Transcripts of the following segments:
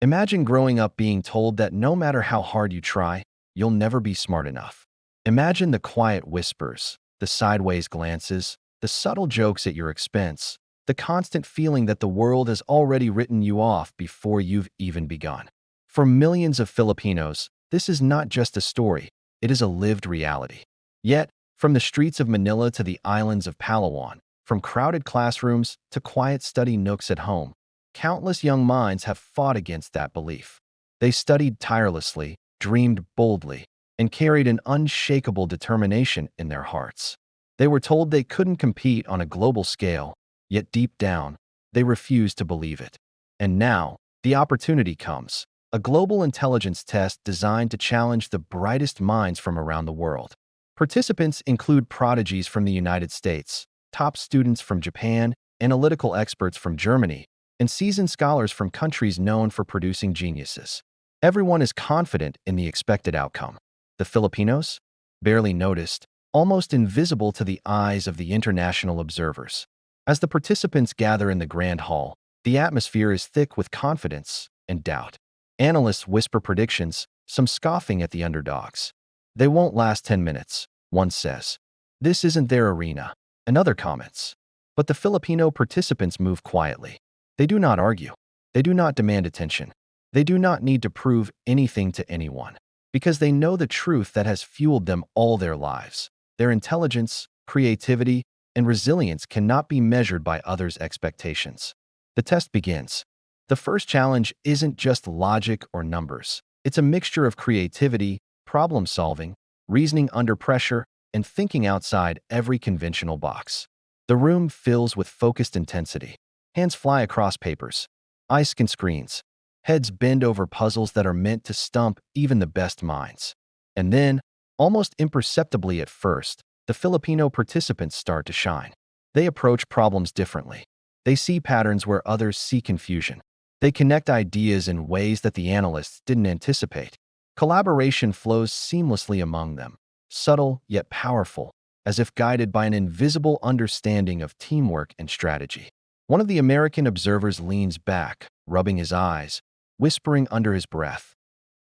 Imagine growing up being told that no matter how hard you try, you'll never be smart enough. Imagine the quiet whispers, the sideways glances, the subtle jokes at your expense, the constant feeling that the world has already written you off before you've even begun. For millions of Filipinos, this is not just a story, it is a lived reality. Yet, from the streets of Manila to the islands of Palawan, from crowded classrooms to quiet study nooks at home, countless young minds have fought against that belief. They studied tirelessly, dreamed boldly, and carried an unshakable determination in their hearts. They were told they couldn't compete on a global scale, yet deep down, they refused to believe it. And now, the opportunity comes, a global intelligence test designed to challenge the brightest minds from around the world. Participants include prodigies from the United States, top students from Japan, analytical experts from Germany, and seasoned scholars from countries known for producing geniuses. Everyone is confident in the expected outcome. The Filipinos? Barely noticed, almost invisible to the eyes of the international observers. As the participants gather in the grand hall, the atmosphere is thick with confidence and doubt. Analysts whisper predictions, some scoffing at the underdogs. They won't last 10 minutes, one says. This isn't their arena, another comments. But the Filipino participants move quietly. They do not argue. They do not demand attention. They do not need to prove anything to anyone, because they know the truth that has fueled them all their lives. Their intelligence, creativity, and resilience cannot be measured by others' expectations. The test begins. The first challenge isn't just logic or numbers. It's a mixture of creativity, problem-solving, reasoning under pressure, and thinking outside every conventional box. The room fills with focused intensity. Hands fly across papers. Eyes scan screens. Heads bend over puzzles that are meant to stump even the best minds. And then, almost imperceptibly at first, the Filipino participants start to shine. They approach problems differently. They see patterns where others see confusion. They connect ideas in ways that the analysts didn't anticipate. Collaboration flows seamlessly among them, subtle yet powerful, as if guided by an invisible understanding of teamwork and strategy. One of the American observers leans back, rubbing his eyes, whispering under his breath,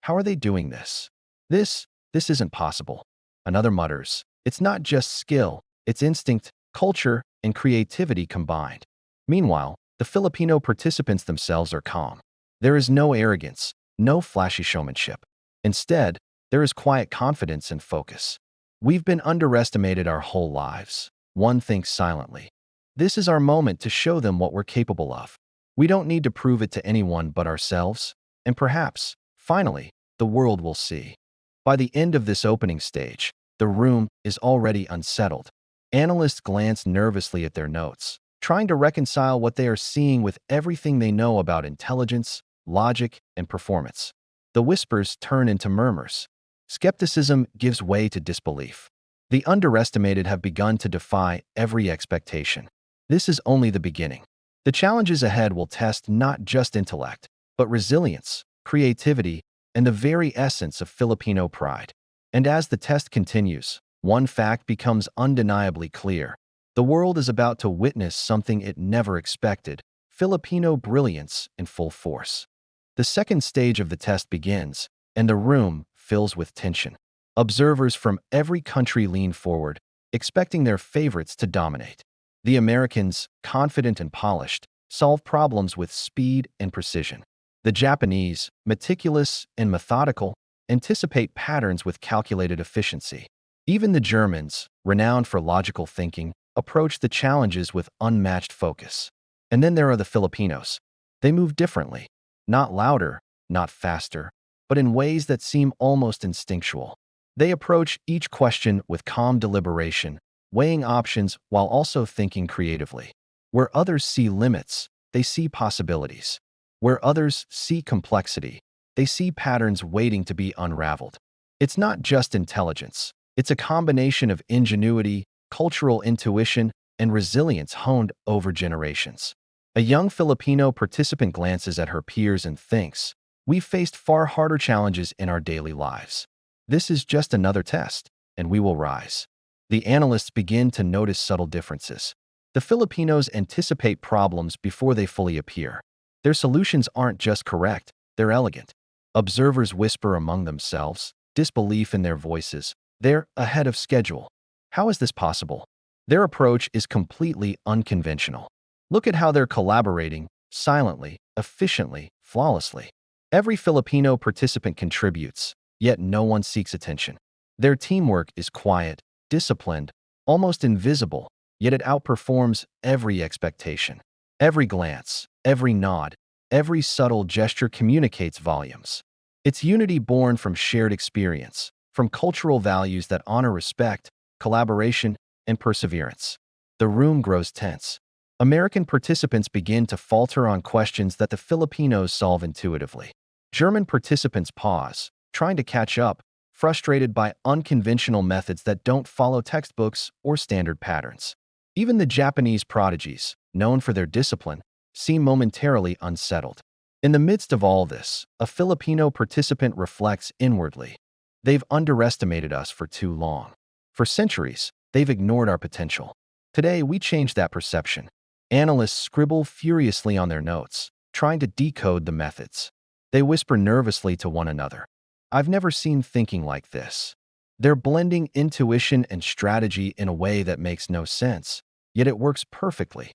"How are they doing this? This isn't possible." Another mutters, "It's not just skill, it's instinct, culture, and creativity combined." Meanwhile, the Filipino participants themselves are calm. There is no arrogance, no flashy showmanship. Instead, there is quiet confidence and focus. "We've been underestimated our whole lives," one thinks silently. "This is our moment to show them what we're capable of. We don't need to prove it to anyone but ourselves, and perhaps, finally, the world will see." By the end of this opening stage, the room is already unsettled. Analysts glance nervously at their notes, trying to reconcile what they are seeing with everything they know about intelligence, logic, and performance. The whispers turn into murmurs. Skepticism gives way to disbelief. The underestimated have begun to defy every expectation. This is only the beginning. The challenges ahead will test not just intellect, but resilience, creativity, and the very essence of Filipino pride. And as the test continues, one fact becomes undeniably clear. The world is about to witness something it never expected: Filipino brilliance in full force. The second stage of the test begins, and the room fills with tension. Observers from every country lean forward, expecting their favorites to dominate. The Americans, confident and polished, solve problems with speed and precision. The Japanese, meticulous and methodical, anticipate patterns with calculated efficiency. Even the Germans, renowned for logical thinking, approach the challenges with unmatched focus. And then there are the Filipinos. They move differently, not louder, not faster, but in ways that seem almost instinctual. They approach each question with calm deliberation, weighing options while also thinking creatively. Where others see limits, they see possibilities. Where others see complexity, they see patterns waiting to be unraveled. It's not just intelligence. It's a combination of ingenuity, cultural intuition, and resilience honed over generations. A young Filipino participant glances at her peers and thinks, "We've faced far harder challenges in our daily lives. This is just another test, and we will rise." The analysts begin to notice subtle differences. The Filipinos anticipate problems before they fully appear. Their solutions aren't just correct, They're elegant. Observers whisper among themselves, disbelief in their voices. They're ahead of schedule. How is this possible? Their approach is completely unconventional. Look at how they're collaborating, silently, efficiently, flawlessly. Every Filipino participant contributes, yet no one seeks attention. Their teamwork is quiet, disciplined, almost invisible, yet it outperforms every expectation. Every glance, every nod, every subtle gesture communicates volumes. It's unity born from shared experience, from cultural values that honor respect, collaboration, and perseverance. The room grows tense. American participants begin to falter on questions that the Filipinos solve intuitively. German participants pause, trying to catch up, frustrated by unconventional methods that don't follow textbooks or standard patterns. Even the Japanese prodigies, known for their discipline, seem momentarily unsettled. In the midst of all this, a Filipino participant reflects inwardly. They've underestimated us for too long. For centuries, they've ignored our potential. Today, we change that perception. Analysts scribble furiously on their notes, trying to decode the methods. They whisper nervously to one another. I've never seen thinking like this. They're blending intuition and strategy in a way that makes no sense, yet it works perfectly.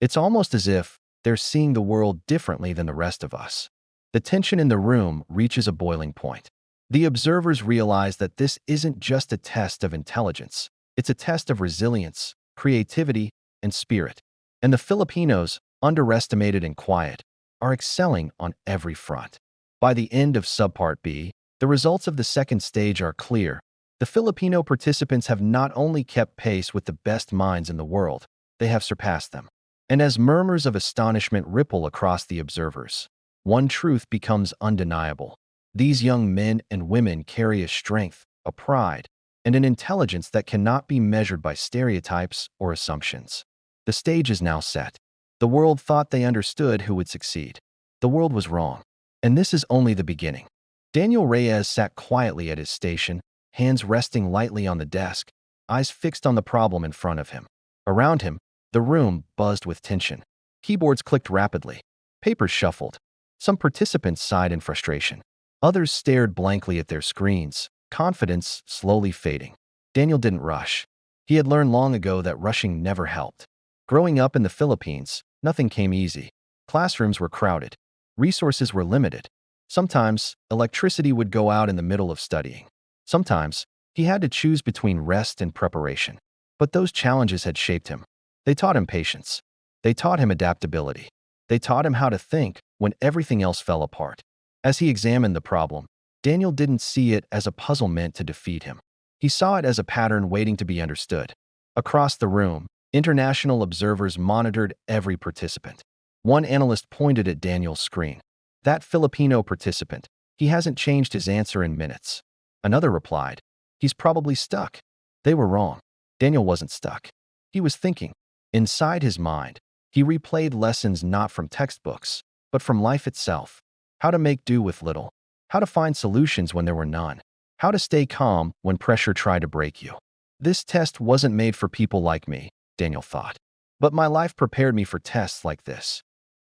It's almost as if they're seeing the world differently than the rest of us. The tension in the room reaches a boiling point. The observers realize that this isn't just a test of intelligence. It's a test of resilience, creativity, and spirit. And the Filipinos, underestimated and quiet, are excelling on every front. By the end of Subpart B, the results of the second stage are clear. The Filipino participants have not only kept pace with the best minds in the world, they have surpassed them. And as murmurs of astonishment ripple across the observers, one truth becomes undeniable. These young men and women carry a strength, a pride, and an intelligence that cannot be measured by stereotypes or assumptions. The stage is now set. The world thought they understood who would succeed. The world was wrong. And this is only the beginning. Daniel Reyes sat quietly at his station, hands resting lightly on the desk, eyes fixed on the problem in front of him. Around him, the room buzzed with tension. Keyboards clicked rapidly. Papers shuffled. Some participants sighed in frustration. Others stared blankly at their screens, confidence slowly fading. Daniel didn't rush. He had learned long ago that rushing never helped. Growing up in the Philippines, nothing came easy. Classrooms were crowded. Resources were limited. Sometimes, electricity would go out in the middle of studying. Sometimes, he had to choose between rest and preparation. But those challenges had shaped him. They taught him patience. They taught him adaptability. They taught him how to think when everything else fell apart. As he examined the problem, Daniel didn't see it as a puzzle meant to defeat him. He saw it as a pattern waiting to be understood. Across the room, international observers monitored every participant. One analyst pointed at Daniel's screen. That Filipino participant, he hasn't changed his answer in minutes. Another replied, he's probably stuck. They were wrong. Daniel wasn't stuck. He was thinking. Inside his mind, he replayed lessons not from textbooks, but from life itself. How to make do with little. How to find solutions when there were none. How to stay calm when pressure tried to break you. This test wasn't made for people like me, Daniel thought. But my life prepared me for tests like this.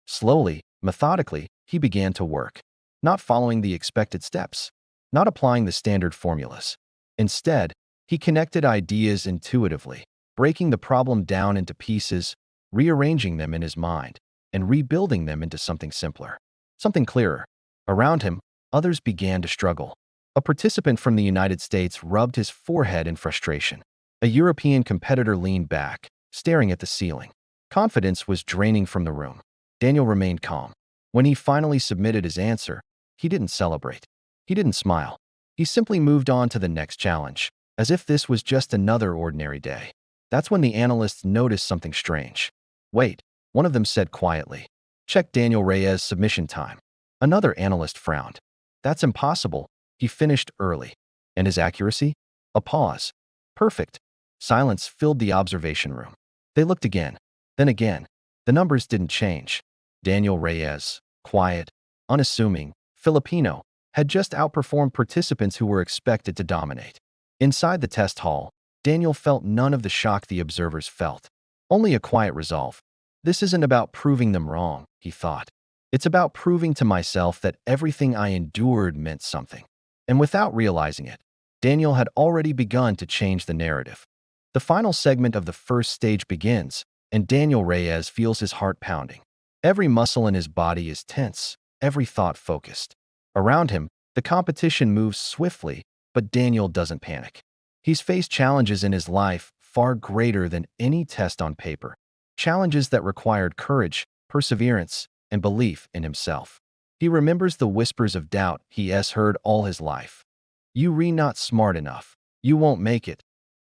Slowly, methodically, he began to work. Not following the expected steps. Not applying the standard formulas. Instead, he connected ideas intuitively, breaking the problem down into pieces, rearranging them in his mind, and rebuilding them into something simpler. Something clearer. Around him, others began to struggle. A participant from the United States rubbed his forehead in frustration. A European competitor leaned back, staring at the ceiling. Confidence was draining from the room. Daniel remained calm. When he finally submitted his answer, he didn't celebrate. He didn't smile. He simply moved on to the next challenge, as if this was just another ordinary day. That's when the analysts noticed something strange. Wait, one of them said quietly. Check Daniel Reyes' submission time. Another analyst frowned. That's impossible. He finished early. And his accuracy? A pause. Perfect. Silence filled the observation room. They looked again. Then again. The numbers didn't change. Daniel Reyes, quiet, unassuming, Filipino, had just outperformed participants who were expected to dominate. Inside the test hall, Daniel felt none of the shock the observers felt. Only a quiet resolve. This isn't about proving them wrong, he thought. It's about proving to myself that everything I endured meant something. And without realizing it, Daniel had already begun to change the narrative. The final segment of the first stage begins, and Daniel Reyes feels his heart pounding. Every muscle in his body is tense, every thought focused. Around him, the competition moves swiftly, but Daniel doesn't panic. He's faced challenges in his life far greater than any test on paper. Challenges that required courage, perseverance, and belief in himself. He remembers the whispers of doubt he has heard all his life. You re not smart enough. You won't make it.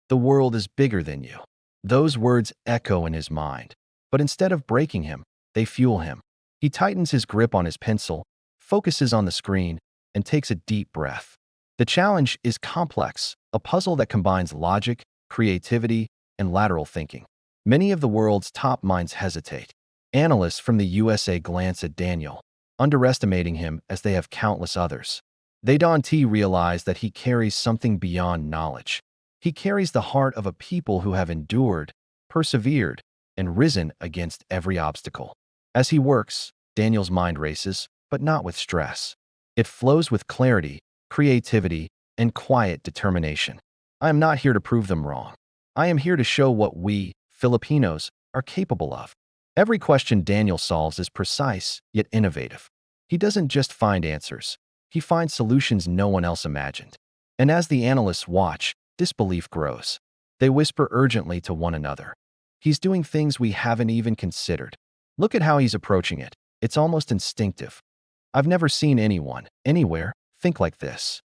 The world is bigger than you. Those words echo in his mind. But instead of breaking him, they fuel him. He tightens his grip on his pencil, focuses on the screen, and takes a deep breath. The challenge is complex, a puzzle that combines logic, creativity, and lateral thinking. Many of the world's top minds hesitate. Analysts from the USA glance at Daniel, underestimating him as they have countless others. They don't realize that he carries something beyond knowledge. He carries the heart of a people who have endured, persevered, and risen against every obstacle. As he works, Daniel's mind races, but not with stress. It flows with clarity, creativity, and quiet determination. I am not here to prove them wrong. I am here to show what we, Filipinos, are capable of. Every question Daniel solves is precise, yet innovative. He doesn't just find answers. He finds solutions no one else imagined. And as the analysts watch, this belief grows. They whisper urgently to one another. He's doing things we haven't even considered. Look at how he's approaching it. It's almost instinctive. I've never seen anyone, anywhere, think like this.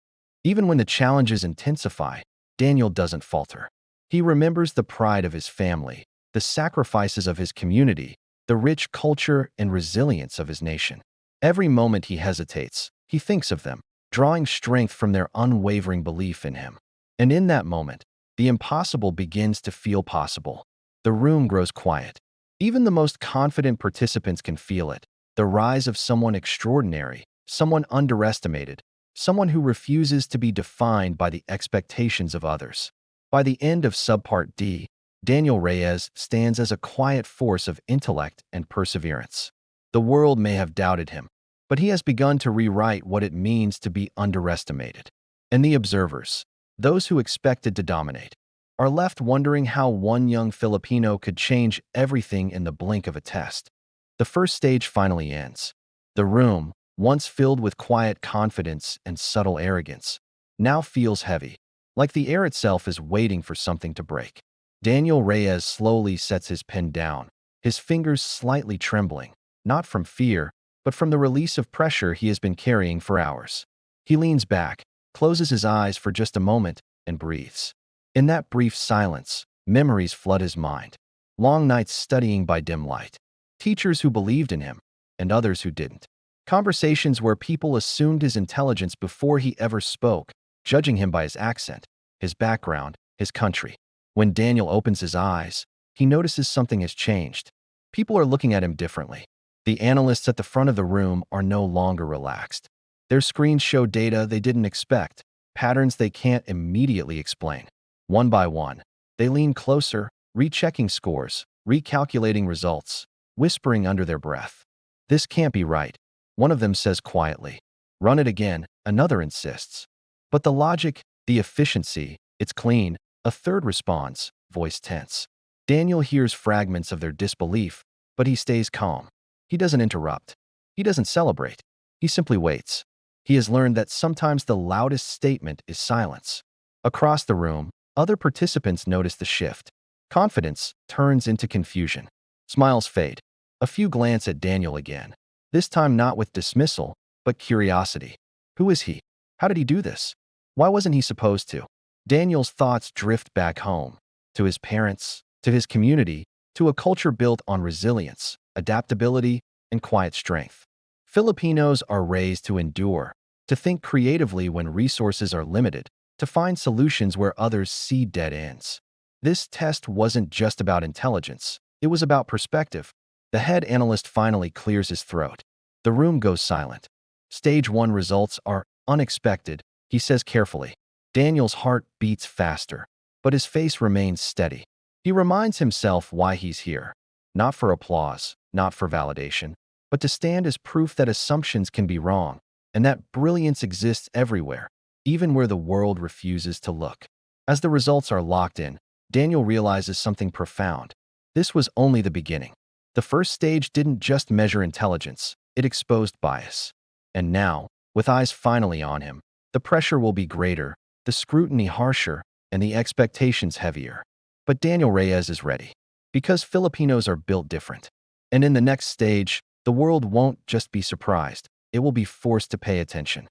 Even when the challenges intensify, Daniel doesn't falter. He remembers the pride of his family, the sacrifices of his community, the rich culture and resilience of his nation. Every moment he hesitates, he thinks of them, drawing strength from their unwavering belief in him. And in that moment, the impossible begins to feel possible. The room grows quiet. Even the most confident participants can feel it. The rise of someone extraordinary, someone underestimated, someone who refuses to be defined by the expectations of others. By the end of Subpart D, Daniel Reyes stands as a quiet force of intellect and perseverance. The world may have doubted him, but he has begun to rewrite what it means to be underestimated. And the observers, those who expected to dominate, are left wondering how one young Filipino could change everything in the blink of a test. The first stage finally ends. The room, once filled with quiet confidence and subtle arrogance, now feels heavy, like the air itself is waiting for something to break. Daniel Reyes slowly sets his pen down, his fingers slightly trembling, not from fear, but from the release of pressure he has been carrying for hours. He leans back, closes his eyes for just a moment, and breathes. In that brief silence, memories flood his mind. Long nights studying by dim light. Teachers who believed in him, and others who didn't. Conversations where people assumed his intelligence before he ever spoke, judging him by his accent, his background, his country. When Daniel opens his eyes, he notices something has changed. People are looking at him differently. The analysts at the front of the room are no longer relaxed. Their screens show data they didn't expect, patterns they can't immediately explain. One by one, they lean closer, rechecking scores, recalculating results, whispering under their breath. This can't be right, one of them says quietly. Run it again, another insists. But the logic, the efficiency, it's clean, a third responds, voice tense. Daniel hears fragments of their disbelief, but he stays calm. He doesn't interrupt. He doesn't celebrate. He simply waits. He has learned that sometimes the loudest statement is silence. Across the room, other participants notice the shift. Confidence turns into confusion. Smiles fade. A few glance at Daniel again, this time not with dismissal, but curiosity. Who is he? How did he do this? Why wasn't he supposed to? Daniel's thoughts drift back home, to his parents, to his community, to a culture built on resilience, adaptability, and quiet strength. Filipinos are raised to endure, to think creatively when resources are limited, to find solutions where others see dead ends. This test wasn't just about intelligence, it was about perspective. The head analyst finally clears his throat. The room goes silent. Stage 1 results are unexpected, he says carefully. Daniel's heart beats faster, but his face remains steady. He reminds himself why he's here. Not for applause, not for validation, but to stand as proof that assumptions can be wrong and that brilliance exists everywhere, even where the world refuses to look. As the results are locked in, Daniel realizes something profound. This was only the beginning. The first stage didn't just measure intelligence, it exposed bias. And now, with eyes finally on him, the pressure will be greater, the scrutiny harsher, and the expectations heavier. But Daniel Reyes is ready. Because Filipinos are built different. And in the next stage, the world won't just be surprised, it will be forced to pay attention.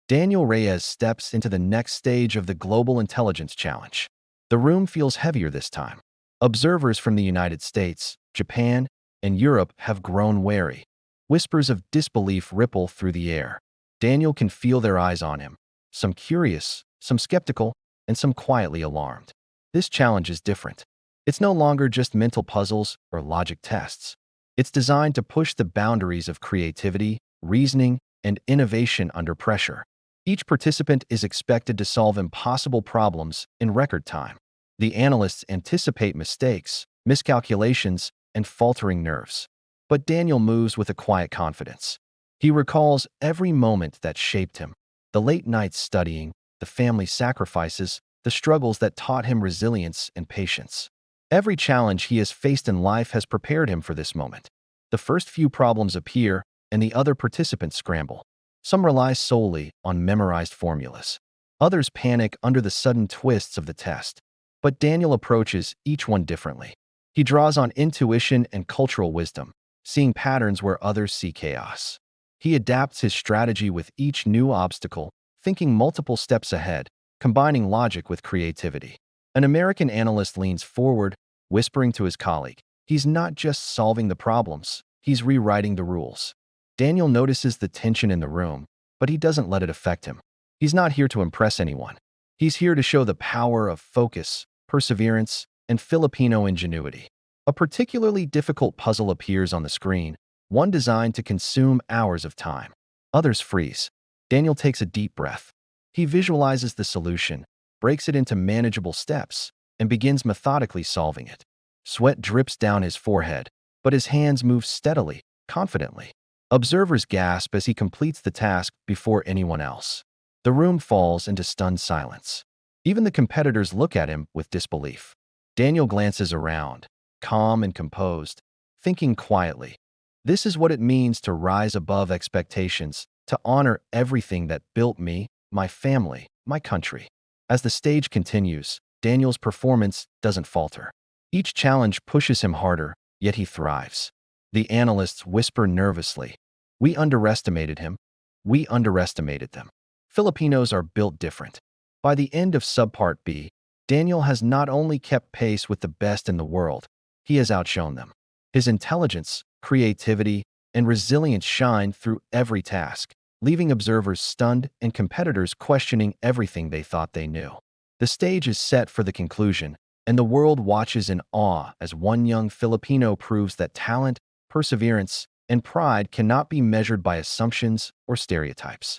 Daniel Reyes steps into the next stage of the Global Intelligence Challenge. The room feels heavier this time. Observers from the United States, Japan, and Europe have grown wary. Whispers of disbelief ripple through the air. Daniel can feel their eyes on him, some curious, some skeptical, and some quietly alarmed. This challenge is different. It's no longer just mental puzzles or logic tests. It's designed to push the boundaries of creativity, reasoning, and innovation under pressure. Each participant is expected to solve impossible problems in record time. The analysts anticipate mistakes, miscalculations, and faltering nerves. But Daniel moves with a quiet confidence. He recalls every moment that shaped him, the late nights studying, the family sacrifices, the struggles that taught him resilience and patience. Every challenge he has faced in life has prepared him for this moment. The first few problems appear, and the other participants scramble. Some rely solely on memorized formulas. Others panic under the sudden twists of the test. But Daniel approaches each one differently. He draws on intuition and cultural wisdom, seeing patterns where others see chaos. He adapts his strategy with each new obstacle, thinking multiple steps ahead, combining logic with creativity. An American analyst leans forward, whispering to his colleague, "He's not just solving the problems, he's rewriting the rules." Daniel notices the tension in the room, but he doesn't let it affect him. He's not here to impress anyone. He's here to show the power of focus, perseverance, and Filipino ingenuity. A particularly difficult puzzle appears on the screen, one designed to consume hours of time. Others freeze. Daniel takes a deep breath. He visualizes the solution, breaks it into manageable steps, and begins methodically solving it. Sweat drips down his forehead, but his hands move steadily, confidently. Observers gasp as he completes the task before anyone else. The room falls into stunned silence. Even the competitors look at him with disbelief. Daniel glances around, calm and composed, thinking quietly. This is what it means to rise above expectations, to honor everything that built me, my family, my country. As the stage continues, Daniel's performance doesn't falter. Each challenge pushes him harder, yet he thrives. The analysts whisper nervously, "We underestimated him. We underestimated them." Filipinos are built different. By the end of Subpart B, Daniel has not only kept pace with the best in the world, he has outshone them. His intelligence, creativity, and resilience shine through every task, leaving observers stunned and competitors questioning everything they thought they knew. The stage is set for the conclusion, and the world watches in awe as one young Filipino proves that talent, perseverance, and pride cannot be measured by assumptions or stereotypes.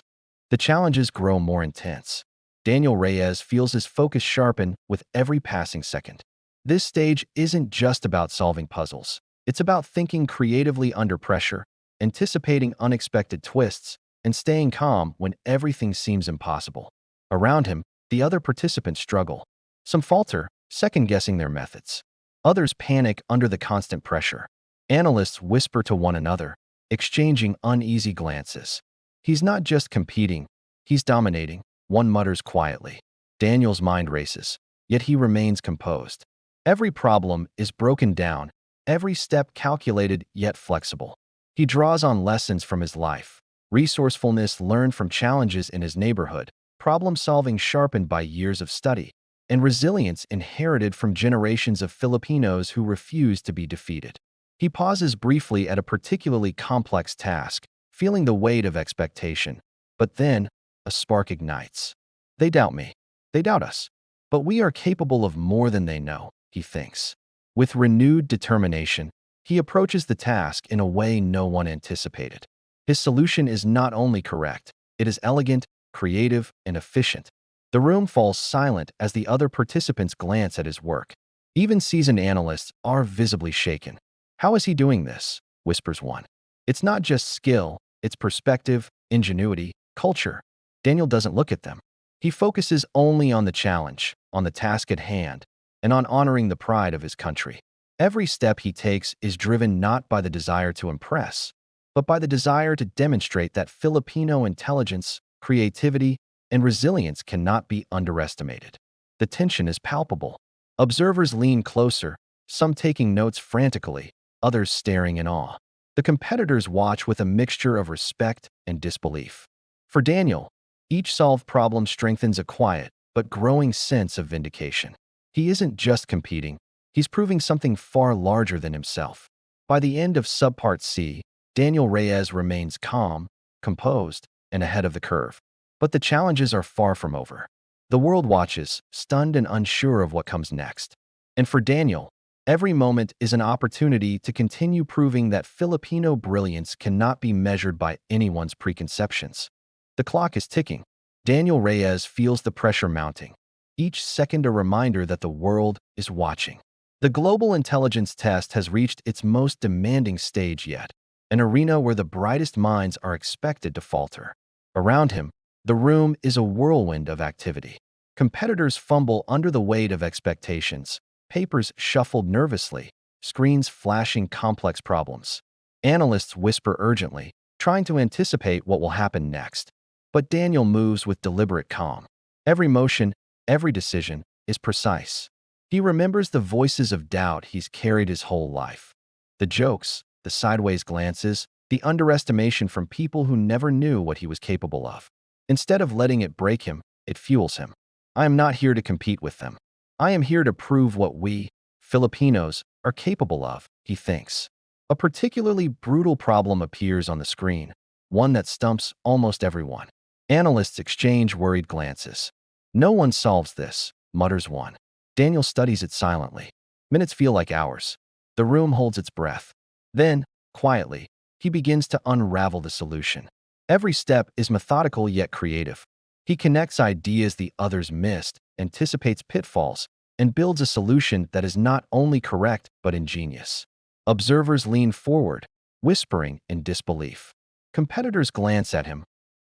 The challenges grow more intense. Daniel Reyes feels his focus sharpen with every passing second. This stage isn't just about solving puzzles. It's about thinking creatively under pressure, anticipating unexpected twists, and staying calm when everything seems impossible. Around him, the other participants struggle. Some falter, second-guessing their methods. Others panic under the constant pressure. Analysts whisper to one another, exchanging uneasy glances. "He's not just competing, he's dominating," one mutters quietly. Daniel's mind races, yet he remains composed. Every problem is broken down, every step calculated yet flexible. He draws on lessons from his life, resourcefulness learned from challenges in his neighborhood, problem-solving sharpened by years of study, and resilience inherited from generations of Filipinos who refuse to be defeated. He pauses briefly at a particularly complex task, feeling the weight of expectation. But then, a spark ignites. "They doubt me. They doubt us. But we are capable of more than they know," he thinks. With renewed determination, he approaches the task in a way no one anticipated. His solution is not only correct, it is elegant, creative, and efficient. The room falls silent as the other participants glance at his work. Even seasoned analysts are visibly shaken. "How is he doing this?" whispers one. It's not just skill, it's perspective, ingenuity, culture. Daniel doesn't look at them. He focuses only on the challenge, on the task at hand, and on honoring the pride of his country. Every step he takes is driven not by the desire to impress, but by the desire to demonstrate that Filipino intelligence, creativity, and resilience cannot be underestimated. The tension is palpable. Observers lean closer, some taking notes frantically, others staring in awe. The competitors watch with a mixture of respect and disbelief. For Daniel, each solved problem strengthens a quiet but growing sense of vindication. He isn't just competing, he's proving something far larger than himself. By the end of Subpart C, Daniel Reyes remains calm, composed, and ahead of the curve. But the challenges are far from over. The world watches, stunned and unsure of what comes next. And for Daniel, every moment is an opportunity to continue proving that Filipino brilliance cannot be measured by anyone's preconceptions. The clock is ticking. Daniel Reyes feels the pressure mounting, each second a reminder that the world is watching. The global intelligence test has reached its most demanding stage yet, an arena where the brightest minds are expected to falter. Around him, the room is a whirlwind of activity. Competitors fumble under the weight of expectations, papers shuffled nervously, screens flashing complex problems. Analysts whisper urgently, trying to anticipate what will happen next. But Daniel moves with deliberate calm. Every motion, every decision is precise. He remembers the voices of doubt he's carried his whole life. The jokes, the sideways glances, the underestimation from people who never knew what he was capable of. Instead of letting it break him, it fuels him. I am not here to compete with them. I am here to prove what we, Filipinos, are capable of, he thinks. A particularly brutal problem appears on the screen, one that stumps almost everyone. Analysts exchange worried glances. No one solves this, mutters one. Daniel studies it silently. Minutes feel like hours. The room holds its breath. Then, quietly, he begins to unravel the solution. Every step is methodical yet creative. He connects ideas the others missed, anticipates pitfalls, and builds a solution that is not only correct but ingenious. Observers lean forward, whispering in disbelief. Competitors glance at him,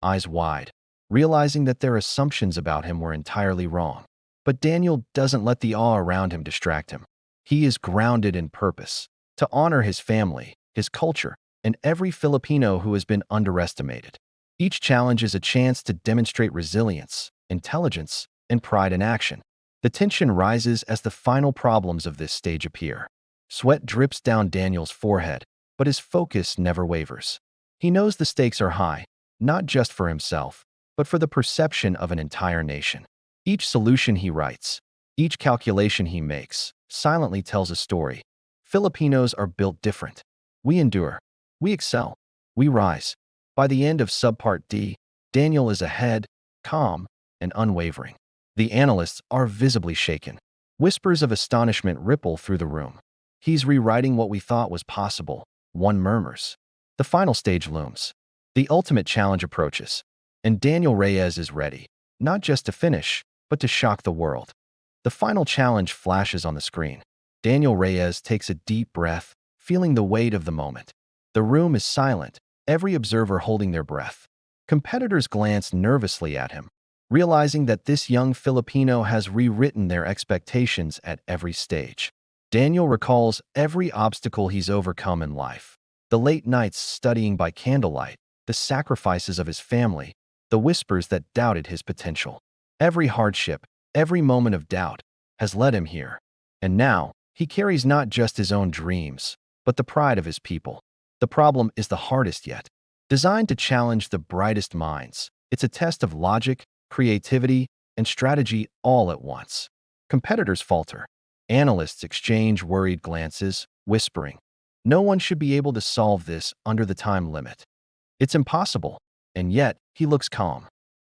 eyes wide, realizing that their assumptions about him were entirely wrong. But Daniel doesn't let the awe around him distract him. He is grounded in purpose, to honor his family, his culture, and every Filipino who has been underestimated. Each challenge is a chance to demonstrate resilience, intelligence, and pride in action. The tension rises as the final problems of this stage appear. Sweat drips down Daniel's forehead, but his focus never wavers. He knows the stakes are high, not just for himself, but for the perception of an entire nation. Each solution he writes, each calculation he makes, silently tells a story. Filipinos are built different. We endure. We excel. We rise. By the end of Subpart D, Daniel is ahead, calm, and unwavering. The analysts are visibly shaken. Whispers of astonishment ripple through the room. He's rewriting what we thought was possible, one murmurs. The final stage looms. The ultimate challenge approaches. And Daniel Reyes is ready, not just to finish, but to shock the world. The final challenge flashes on the screen. Daniel Reyes takes a deep breath, feeling the weight of the moment. The room is silent, every observer holding their breath. Competitors glance nervously at him, realizing that this young Filipino has rewritten their expectations at every stage. Daniel recalls every obstacle he's overcome in life. The late nights studying by candlelight, the sacrifices of his family, the whispers that doubted his potential. Every hardship, every moment of doubt, has led him here. And now, he carries not just his own dreams, but the pride of his people. The problem is the hardest yet. Designed to challenge the brightest minds, it's a test of logic, creativity, and strategy all at once. Competitors falter. Analysts exchange worried glances, whispering, "No one should be able to solve this under the time limit. It's impossible." And yet, he looks calm.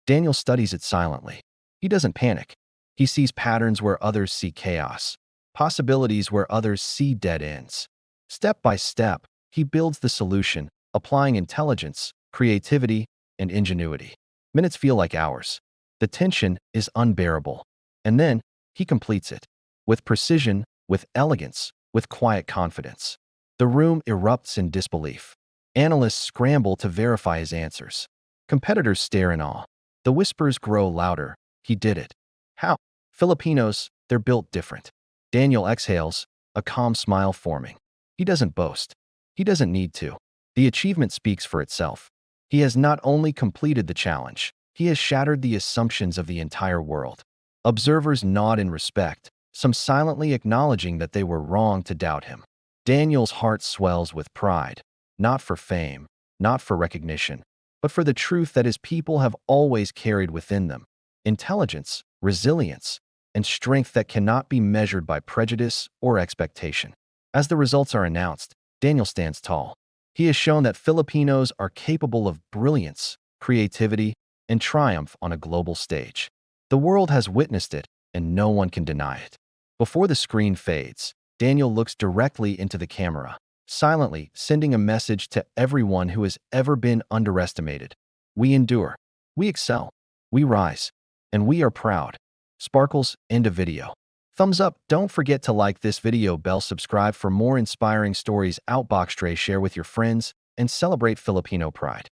Daniel studies it silently. He doesn't panic. He sees patterns where others see chaos, possibilities where others see dead ends. Step by step, he builds the solution, applying intelligence, creativity, and ingenuity. Minutes feel like hours. The tension is unbearable. And then, he completes it. With precision, with elegance, with quiet confidence. The room erupts in disbelief. Analysts scramble to verify his answers. Competitors stare in awe. The whispers grow louder. He did it. How? Filipinos, they're built different. Daniel exhales, a calm smile forming. He doesn't boast. He doesn't need to. The achievement speaks for itself. He has not only completed the challenge, he has shattered the assumptions of the entire world. Observers nod in respect, some silently acknowledging that they were wrong to doubt him. Daniel's heart swells with pride, not for fame, not for recognition, but for the truth that his people have always carried within them: intelligence, resilience, and strength that cannot be measured by prejudice or expectation. As the results are announced, Daniel stands tall. He has shown that Filipinos are capable of brilliance, creativity, and triumph on a global stage. The world has witnessed it, and no one can deny it. Before the screen fades, Daniel looks directly into the camera, silently sending a message to everyone who has ever been underestimated. We endure. We excel. We rise. And we are proud. Sparkles, end of video. Thumbs up. Don't forget to like this video, bell, subscribe for more inspiring stories. Outbox Tray, share with your friends, and celebrate Filipino pride.